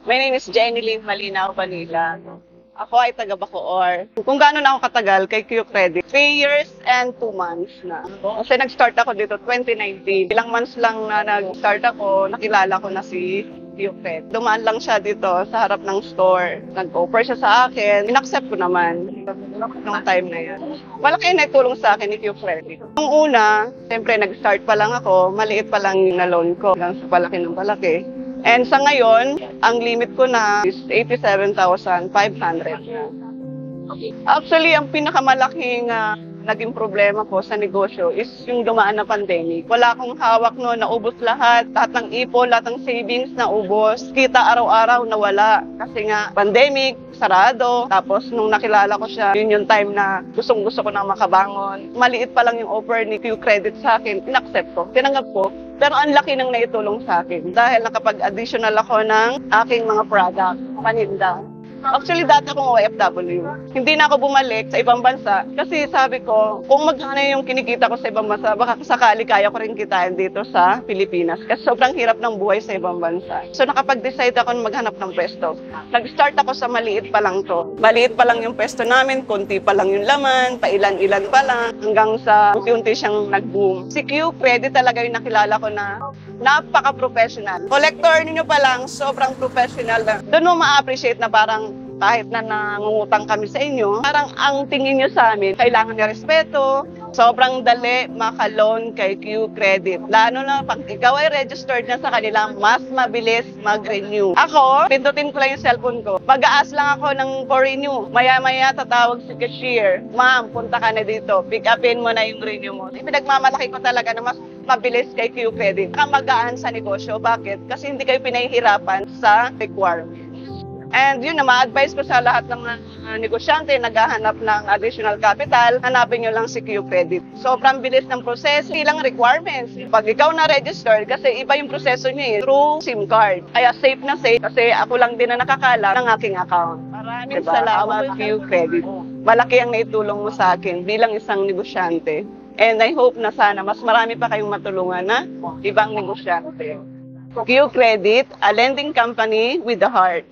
My name is Jenny Lynn Malinaw Vanilla. Ako ay taga Bacoor. Kung gaano na ako katagal kay Q Credit, 3 years and 2 months na. Kasi nag-start ako dito 2019. Ilang months lang na nag-start ako, nakilala ko na si Q Credit. Dumaan lang siya dito sa harap ng store. Nag-offer siya sa akin. In-accept ko naman nung time na yan. Malaki na itulong sa akin ni Q Credit. Nung una, siyempre nag-start pa lang ako, maliit pa lang yung na-loan ko. Hanggang sa palaki ng palaki. And sa ngayon, ang limit ko na is 87,500. Actually, ang pinakamalaking naging problema ko sa negosyo is yung dumaan na pandemic. Wala akong hawak noon, naubos lahat ng ipon, lahat ng savings naubos. Kita araw-araw nawala kasi nga pandemic, sarado. Tapos nung nakilala ko siya, yun yung time na gustong-gusto ko nang makabangon. Maliit pa lang yung offer ni Q Credit sa akin, in-accept ko, tinanggap ko. Pero ang laki nang naitulong sa akin dahil nakapag-additional ako ng aking mga product, paninda. Actually, dati akong OFW. Hindi na ako bumalik sa ibang bansa kasi sabi ko, kung magkano yung kinikita ko sa ibang bansa, baka sakali kaya ko rin kitain dito sa Pilipinas kasi sobrang hirap ng buhay sa ibang bansa. So nakapag-decide ako na maghanap ng pwesto. Nag-start ako sa maliit pa lang to. Maliit pa lang yung pwesto namin, konti pa lang yung laman, pailan-ilan pa lang, hanggang sa unti-unti siyang nag-boom. Si Q Credit talaga yung nakilala ko na napaka-professional. Collector ninyo pa lang, sobrang professional. Doon mo ma-appreciate na parang kahit na nangungutang kami sa inyo, parang ang tingin nyo sa amin, kailangan niya respeto, sobrang dali maka-loan kay Q Credit. Lalo na pag ikaw ay registered na sa kanila, mas mabilis mag-renew. Ako, pindutin ko lang yung cellphone ko. Mag-aas lang ako ng for renew. Maya-maya tatawag si cashier, ma'am, punta ka na dito, pick upin mo na yung renew mo. Pinagmamalaki ko talaga na mas mabilis kay Q Credit. Kamagaan sa negosyo. Bakit? Kasi hindi kayo pinahihirapan sa requirements. And yun na, ma-advise ko sa lahat ng negosyante naghahanap ng additional capital, hanapin nyo lang si Q Credit. Sobrang bilis ng proseso, ilang requirements. Pag ikaw na-register, kasi iba yung proseso nyo through SIM card. Kaya safe na safe, kasi ako lang din na nakakala ng aking account. Maraming salamat, Q Credit. Malaki ang naitulong mo sa akin bilang isang negosyante. And I hope na sana mas marami pa kayong matulungan na ibang negosyante. Q Credit, a lending company with a heart.